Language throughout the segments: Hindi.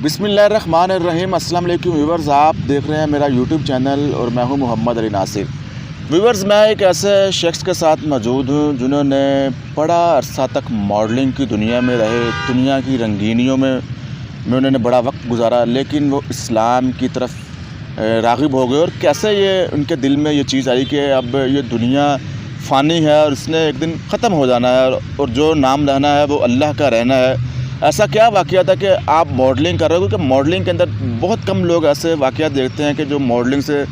बिस्मिल्लाहिर्रहमानिर्रहीम। अस्सलाम वालेकुम व्यूवर्स, आप देख रहे हैं मेरा यूट्यूब चैनल और मैं हूं मोहम्मद अली नासिर। व्यूवर्स, मैं एक ऐसे शख्स के साथ मौजूद हूं जिन्होंने बड़ा अरसा तक मॉडलिंग की दुनिया में रहे, दुनिया की रंगीनियों में उन्होंने बड़ा वक्त गुजारा, लेकिन वो इस्लाम की तरफ राग़िब हो गए। और कैसे ये उनके दिल में ये चीज़ आई कि अब ये दुनिया फ़ानी है और इसने एक दिन ख़त्म हो जाना है और जो नाम रहना है वो अल्लाह का रहना है। ऐसा क्या वाक़या था कि आप मॉडलिंग कर रहे हो? क्योंकि मॉडलिंग के अंदर बहुत कम लोग ऐसे वाक़या देखते हैं कि जो मॉडलिंग से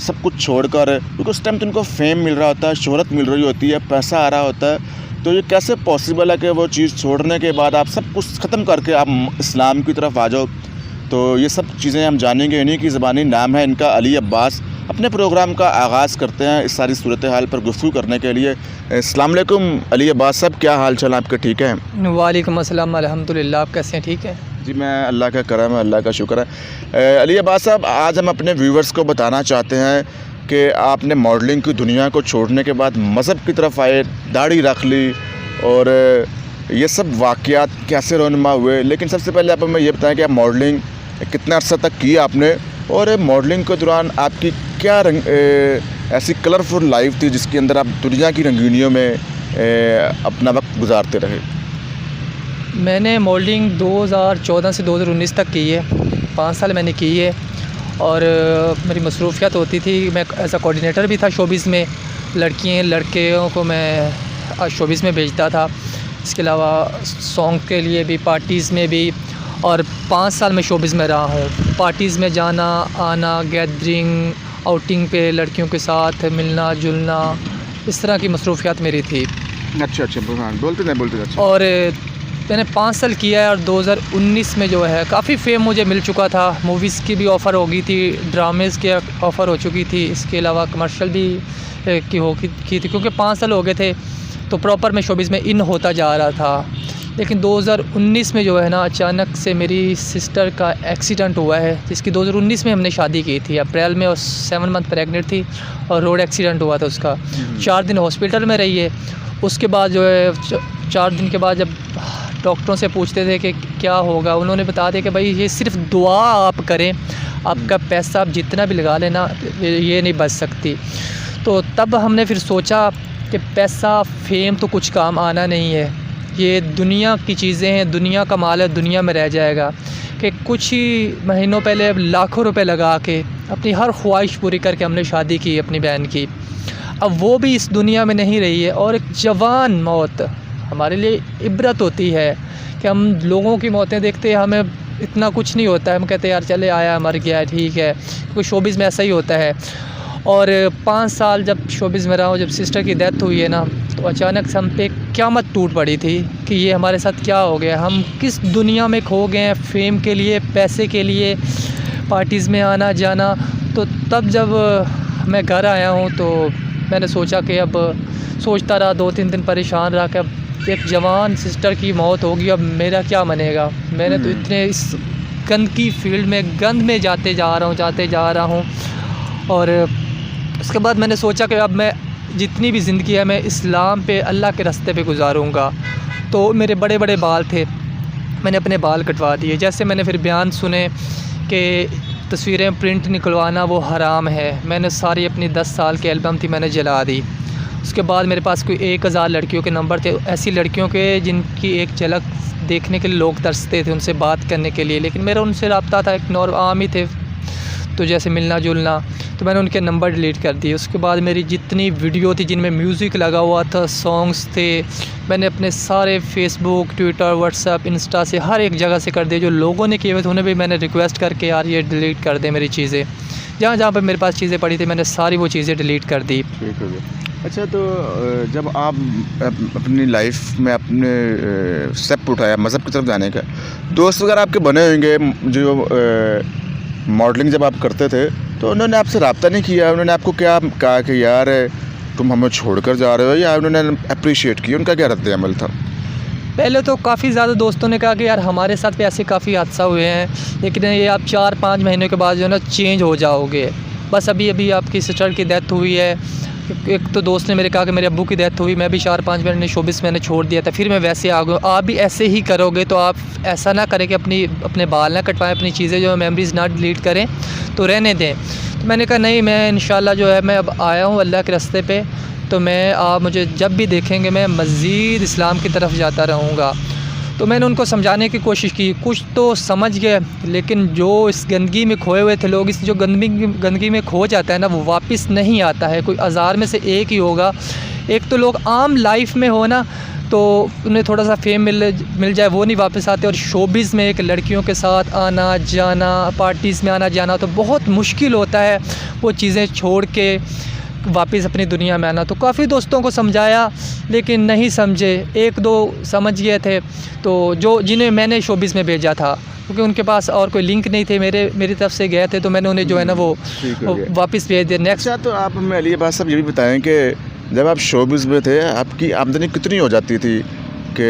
सब कुछ छोड़कर, क्योंकि उस टाइम तो उनको फ़ेम मिल रहा होता है, शोहरत मिल रही होती है, पैसा आ रहा होता है। तो ये कैसे पॉसिबल है कि वो चीज़ छोड़ने के बाद आप सब कुछ ख़त्म करके आप इस्लाम की तरफ आ जाओ? तो ये सब चीज़ें हम जानेंगे। इन्हीं की ज़बानी नाम है इनका अली अब्बास। अपने प्रोग्राम का आगाज़ करते हैं इस सारी सूरत हाल पर गुफ्तगू करने के लिए। अस्सलाम वालेकुम अली अब्बास साहब, क्या हाल चाल आपके? ठीक है। वालेकुम अस्सलाम, अल्हम्दुलिल्लाह। आप कैसे हैं? ठीक है जी, मैं अल्लाह का करम है, अल्लाह का शुक्र है। अली अब्बास साहब, आज हम अपने व्यूवर्स को बताना चाहते हैं कि आपने मॉडलिंग की दुनिया को छोड़ने के बाद मज़हब की तरफ आए, दाढ़ी रख ली और ये सब वाक़यात कैसे रोनुमा हुए। लेकिन सबसे पहले आप हमें ये बताएं कि आप मॉडलिंग कितना अर्सा तक की आपने, और मॉडलिंग के दौरान आपकी क्या ऐसी कलरफुल लाइफ थी जिसके अंदर आप दुनिया की रंगीनियों में अपना वक्त गुजारते रहे? मैंने मॉडलिंग 2014 से 2019 तक की है। 5 साल मैंने की है और मेरी मसरूफ़ियत होती थी। मैं एज अ कोऑर्डिनेटर भी था शोबिज़ में। लड़कियों को मैं शोबिज़ में भेजता था। इसके अलावा सॉन्ग के लिए भी, पार्टीज़ में भी। और 5 साल में शोबिज़ में रहा हूँ। पार्टीज़ में जाना आना, गैदरिंग, आउटिंग पे लड़कियों के साथ मिलना जुलना, इस तरह की मसरूफ़ियत मेरी थी। अच्छा, बोलते। अच्छा। और मैंने 5 साल किया है और 2019 में जो है काफ़ी फ़ेम मुझे मिल चुका था। मूवीज़ की भी ऑफ़र हो गई थी, ड्रामेज़ की ऑफ़र हो चुकी थी, इसके अलावा कमर्शियल भी की थी। क्योंकि 5 साल हो गए थे तो प्रॉपर मैं शोबिज़ में इन होता जा रहा था। लेकिन 2019 में जो है ना, अचानक से मेरी सिस्टर का एक्सीडेंट हुआ है, जिसकी 2019 में हमने शादी की थी अप्रैल में, और 7 मंथ प्रेग्नेंट थी और रोड एक्सीडेंट हुआ था उसका। 4 दिन हॉस्पिटल में रही है। उसके बाद जो है 4 दिन के बाद जब डॉक्टरों से पूछते थे कि क्या होगा, उन्होंने बता दिया कि भाई ये सिर्फ दुआ आप करें, आपका पैसा आप जितना भी लगा लेना ये नहीं बच सकती। तो तब हमने फिर सोचा कि पैसा फेम तो कुछ काम आना नहीं है, ये दुनिया की चीज़ें हैं, दुनिया का माल है, दुनिया में रह जाएगा। कि कुछ ही महीनों पहले लाखों रुपए लगा के अपनी हर ख्वाहिश पूरी करके हमने शादी की अपनी बहन की। अब वो भी इस दुनिया में नहीं रही है और एक जवान मौत हमारे लिए इबरत होती है कि हम लोगों की मौतें देखते हैं, हमें इतना कुछ नहीं होता है, हम कहते हैं यार चले आया, मर गया, ठीक है। क्योंकि शोबिज़ में ऐसा ही होता है। और 5 साल जब शोबिज़ में रहा हूँ, जब सिस्टर की डेथ हुई है ना, तो अचानक से हम पे क़यामत टूट पड़ी थी कि ये हमारे साथ क्या हो गया, हम किस दुनिया में खो गए हैं, फ़ेम के लिए, पैसे के लिए, पार्टीज़ में आना जाना। तो तब जब मैं घर आया हूँ तो मैंने सोचा कि अब सोचता रहा, 2-3 दिन परेशान रहा कि अब एक जवान सिस्टर की मौत होगी, अब मेरा क्या बनेगा। मैंने तो इतने इस गंद की फील्ड में, गंद में जाते जा रहा हूँ। और उसके बाद मैंने सोचा कि अब मैं जितनी भी ज़िंदगी है मैं इस्लाम पे, अल्लाह के रास्ते पे गुजारूँगा। तो मेरे बड़े बड़े बाल थे, मैंने अपने बाल कटवा दिए। जैसे मैंने फिर बयान सुने कि तस्वीरें प्रिंट निकलवाना वो हराम है, मैंने सारी अपनी 10 साल की एल्बम थी मैंने जला दी। उसके बाद मेरे पास कोई 1000 लड़कियों के नंबर थे, ऐसी लड़कियों के जिनकी एक झलक देखने के लिए लोग तरसते थे, उनसे बात करने के लिए। लेकिन मेरा उनसे रब्ता था एक आम ही थे, तो जैसे मिलना जुलना, तो मैंने उनके नंबर डिलीट कर दिए। उसके बाद मेरी जितनी वीडियो थी जिनमें म्यूज़िक लगा हुआ था, सॉन्ग्स थे, मैंने अपने सारे फेसबुक, ट्विटर, व्हाट्सएप, इंस्टा से हर एक जगह से कर दिए। जो लोगों ने किए हुए थे उन्हें भी मैंने रिक्वेस्ट करके यार ये डिलीट कर दे मेरी चीज़ें। जहाँ जहाँ पर मेरे पास चीज़ें पड़ी थी मैंने सारी वो चीज़ें डिलीट कर दी। ठीक हो गया। अच्छा, तो जब आप अपनी लाइफ में अपने स्टेप उठाया मज़हब की तरफ जाने का, दोस्त वगैरह आपके बने होंगे जो मॉडलिंग जब आप करते थे, तो उन्होंने आपसे रब्ता नहीं किया? उन्होंने आपको क्या कहा कि यार तुम हमें छोड़कर जा रहे हो, या उन्होंने अप्रिशिएट किया? उनका क्या रद्द अमल था? पहले तो काफ़ी ज़्यादा दोस्तों ने कहा कि यार हमारे साथ भी ऐसे काफ़ी हादसा हुए हैं, लेकिन ये आप 4-5 महीने के बाद जो है ना चेंज हो जाओगे। बस अभी आपकी सिस्टर की डेथ हुई है, एक तो दोस्त ने मेरे कहा कि मेरे अब्बू की डेथ हुई, मैं भी 4-5 महीने शोबिस मैंने छोड़ दिया था, फिर मैं वैसे आ गया। आप भी ऐसे ही करोगे तो आप ऐसा ना करें कि अपने बाल ना कटवाएं, अपनी चीज़ें जो मेमोरीज़ ना डिलीट करें, तो रहने दें। तो मैंने कहा नहीं, मैं इंशाल्लाह जो है मैं अब आया हूँ अल्लाह के रास्ते पे, तो मैं आप मुझे जब भी देखेंगे मैं मज़ीद इस्लाम की तरफ जाता रहूँगा। तो मैंने उनको समझाने की कोशिश की, कुछ तो समझ गए, लेकिन जो इस गंदगी में खोए हुए थे लोग, इस जो गंदगी में खो जाता है ना, वो वापस नहीं आता है। कोई हज़ार में से एक ही होगा। एक तो लोग आम लाइफ में हो ना, तो उन्हें थोड़ा सा फेम मिल जाए, वो नहीं वापस आते। और शोबिज़ में एक लड़कियों के साथ आना जाना, पार्टीज़ में आना जाना, तो बहुत मुश्किल होता है वो चीज़ें छोड़ के वापस अपनी दुनिया में आना। तो काफ़ी दोस्तों को समझाया, लेकिन नहीं समझे। एक दो समझ गए थे, तो जिन्हें मैंने शोबिज़ में भेजा था, क्योंकि उनके पास और कोई लिंक नहीं थे, मेरी तरफ से गए थे, तो मैंने उन्हें जो है ना वो वापस भेज दिया। नेक्स्ट अच्छा, तो आप हमें अली बात साहब ये भी बताएं कि जब आप शोबिज़ में थे आपकी आमदनी कितनी हो जाती थी कि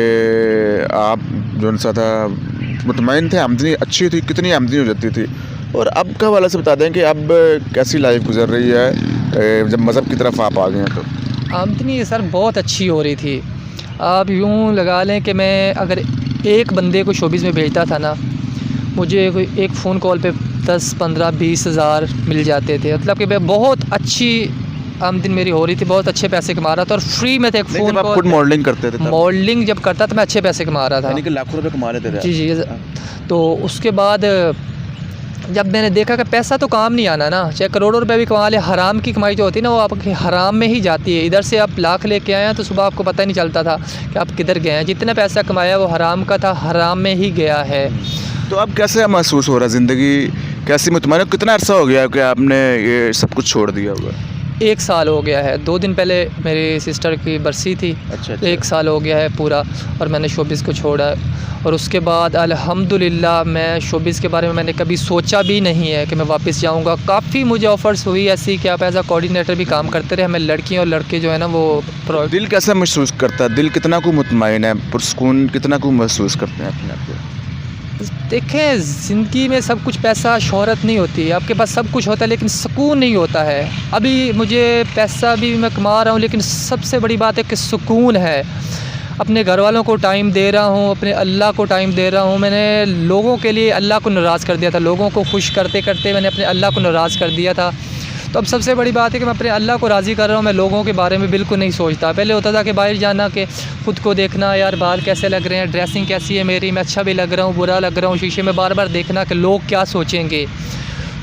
आप जो सा था मुतमईन थे, आमदनी अच्छी थी, कितनी आमदनी हो जाती थी? और अब का वाला से बता दें कि अब कैसी लाइफ गुजर रही है जब मज़हब की तरफ आप आ गए हैं? तो आमदनी सर बहुत अच्छी हो रही थी। आप यूँ लगा लें कि मैं अगर एक बंदे को शोबिज़ में भेजता था ना, मुझे कोई एक फ़ोन कॉल पे 10, 15, 20 हज़ार मिल जाते थे। मतलब कि मैं बहुत अच्छी आमदनी मेरी हो रही थी, बहुत अच्छे पैसे कमा रहा था, और फ्री में थे। एक फ़ोन कॉल, खुद मॉडलिंग करते थे तब? मॉडलिंग जब करता था मैं अच्छे पैसे कमा रहा था, यानी कि लाखों रुपए कमा लेते थे? जी। तो उसके बाद जब मैंने देखा कि पैसा तो काम नहीं आना ना, चाहे करोड़ों रुपए भी कमा ले, हराम की कमाई जो होती है ना, वो आपके हराम में ही जाती है। इधर से आप लाख लेके आए हैं तो सुबह आपको पता ही नहीं चलता था कि आप किधर गए हैं। जितना पैसा कमाया वो हराम का था, हराम में ही गया है। तो अब कैसे महसूस हो रहा है, ज़िंदगी कैसी मुतमईन? कितना अर्सा हो गया है कि आपने ये सब कुछ छोड़ दिया हुआ? 1 साल हो गया है। 2 दिन पहले मेरी सिस्टर की बरसी थी। अच्छा। 1 साल हो गया है पूरा, और मैंने शोबिज़ को छोड़ा। और उसके बाद अल्हम्दुलिल्लाह मैं शोबिज़ के बारे में मैंने कभी सोचा भी नहीं है कि मैं वापस जाऊंगा। काफ़ी मुझे ऑफ़र्स हुई ऐसी कि आप एज़ अ कोऑर्डिनेटर भी काम करते रहे। हमें लड़कियां और लड़के जो है ना वो दिल कैसा महसूस करता है? दिल कितना को मुतमईन है, पुरसकून कितना को महसूस करते हैं अपने आप को? देखें, ज़िंदगी में सब कुछ पैसा शोहरत नहीं होती है। आपके पास सब कुछ होता है लेकिन सुकून नहीं होता है। अभी मुझे पैसा भी मैं कमा रहा हूँ, लेकिन सबसे बड़ी बात है कि सुकून है। अपने घर वालों को टाइम दे रहा हूँ, अपने अल्लाह को टाइम दे रहा हूँ। मैंने लोगों के लिए अल्लाह को नाराज़ कर दिया था, लोगों को खुश करते करते मैंने अपने अल्लाह को नाराज़ कर दिया था। तो अब सबसे बड़ी बात है कि मैं अपने अल्लाह को राज़ी कर रहा हूँ। मैं लोगों के बारे में बिल्कुल नहीं सोचता। पहले होता था कि बाहर जाना, कि ख़ुद को देखना, यार बाल कैसे लग रहे हैं, ड्रेसिंग कैसी है मेरी, मैं अच्छा भी लग रहा हूँ, बुरा लग रहा हूँ, शीशे में बार बार देखना कि लोग क्या सोचेंगे।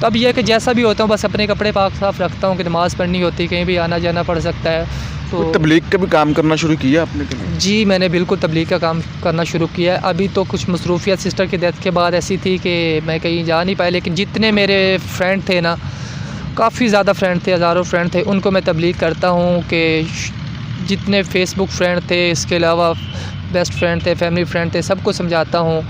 तो अब यह है कि जैसा भी होता हूँ बस अपने कपड़े पाक साफ़ रखता हूँ कि नमाज़ पढ़नी होती, कहीं भी आना जाना पड़ सकता है। तो तबलीग का भी काम करना शुरू किया आपने? जी, मैंने बिल्कुल तबलीग का काम करना शुरू किया है। अभी तो कुछ मसरूफ़ियत सिस्टर की डेथ के बाद ऐसी थी कि मैं कहीं जा नहीं पाया, लेकिन जितने मेरे फ्रेंड थे ना, काफ़ी ज़्यादा फ्रेंड थे, हज़ारों फ्रेंड थे, उनको मैं तबलीग करता हूँ कि जितने फ़ेसबुक फ्रेंड थे, इसके अलावा बेस्ट फ्रेंड थे, फैमिली फ्रेंड थे, सबको समझाता हूँ।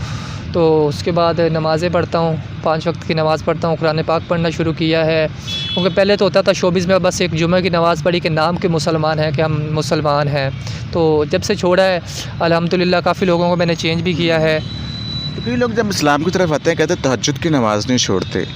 तो उसके बाद नमाज़ें पढ़ता हूँ, 5 वक्त की नमाज़ पढ़ता हूँ, कुरान पाक पढ़ना शुरू किया है। क्योंकि पहले तो होता था शोबिज़ में बस एक जुमे की नमाज़ पढ़ी कि नाम के मुसलमान हैं, कि हम मुसलमान हैं। तो जब से छोड़ा है अल्हम्दुलिल्लाह काफ़ी लोगों को मैंने चेंज भी किया है। तो कई लोग जब इस्लाम की तरफ आते हैं कहते हैं तहज्जुद की नमाज़ नहीं छोड़ते,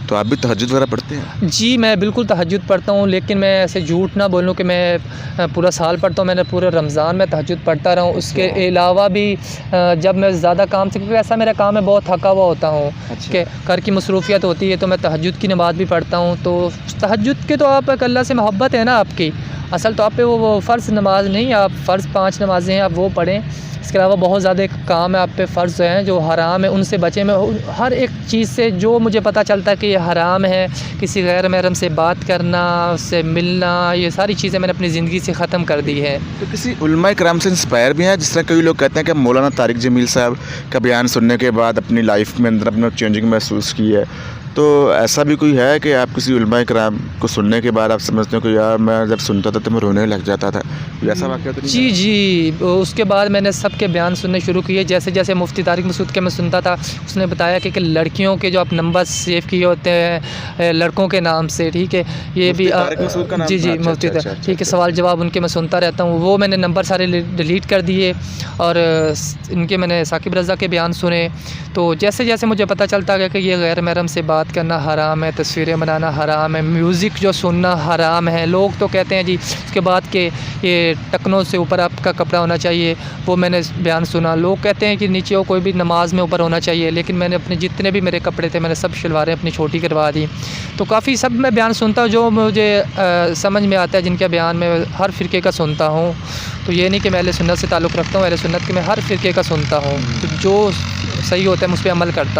तो आप भी तहज्जुद वगैरह पढ़ते हैं? जी, मैं बिल्कुल तहज्जुद पढ़ता हूँ, लेकिन मैं ऐसे झूठ ना बोलूँ कि मैं पूरा साल पढ़ता हूँ। मैंने पूरे रमज़ान में तहज्जुद पढ़ता रहा हूँ। उसके अलावा भी जब मैं ज़्यादा काम से, क्योंकि ऐसा मेरा काम है, बहुत थका हुआ होता हूँ कि घर की मसरूफ़ियत होती है, तो मैं तहज्जुद की नमाज़ भी पढ़ता हूँ। तो तहज्जुद के तो आप अल्लाह से मोहब्बत है ना आपकी, असल तो आप पे वो फ़र्ज़ नमाज नहीं, आप फ़र्ज़ 5 नमाज़ें हैं आप वो पढ़ें। इसके अलावा बहुत ज़्यादा एक काम है आप पे, फ़र्ज़ हैं जो हराम है उनसे बचें। मैं हर एक चीज़ से जो मुझे पता चलता है कि ये हराम है, किसी गैर महरम से बात करना, उससे मिलना, ये सारी चीज़ें मैंने अपनी ज़िंदगी से ख़त्म कर दी है। तो किसी उलमाए कराम से इंस्पायर भी हैं? जिस तरह कई लोग कहते हैं कि मौलाना तारिक जमील साहब का बयान सुनने के बाद अपनी लाइफ में अंदर अपना चेंजिंग महसूस की है, तो ऐसा भी कोई है कि आप किसी उलमाए कराम को सुनने के बाद आप समझते हो कि यार मैं जब सुनता था तो मैं रोने लग जाता था? ऐसा वाक़या तो नहीं? जी, उसके बाद मैंने सब साहब के बयान सुनने शुरू किए। जैसे जैसे मुफ्ती तारिक मसूद के मैं सुनता था, उसने बताया कि लड़कियों के जो आप नंबर सेव किए होते हैं लड़कों के नाम से, ठीक है, ये भी तारिक मसूद का नाम जी था? जी मुफ्ती, ठीक है, सवाल जवाब उनके मैं सुनता रहता हूँ। वो मैंने नंबर सारे डिलीट कर दिए और इनके मैंने साकिब रज़ा के बयान सुने। तो जैसे जैसे मुझे पता चलता गया कि ये गैर महरम से बात करना हराम है, तस्वीरें बनाना हराम है, म्यूज़िक जो सुनना हराम है। लोग तो कहते हैं जी उसके बाद कि ये टकनों से ऊपर आपका कपड़ा होना चाहिए, वो मैंने बयान सुना। लोग कहते हैं कि नीचे हो कोई भी नमाज में ऊपर होना चाहिए, लेकिन मैंने अपने जितने भी मेरे कपड़े थे मैंने सब शलवारें अपनी छोटी करवा दी। तो काफ़ी सब मैं बयान सुनता हूँ जो मुझे समझ में आता है, जिनके बयान में हर फ़िरके का सुनता हूँ। तो ये नहीं कि मैं अहले सुन्नत से ताल्लुक़ रखता हूँ, अहले सुन्नत के मैं हर फ़िरके का सुनता हूँ। तो जो सही होता है मैं उस पर अमल करता हूँ।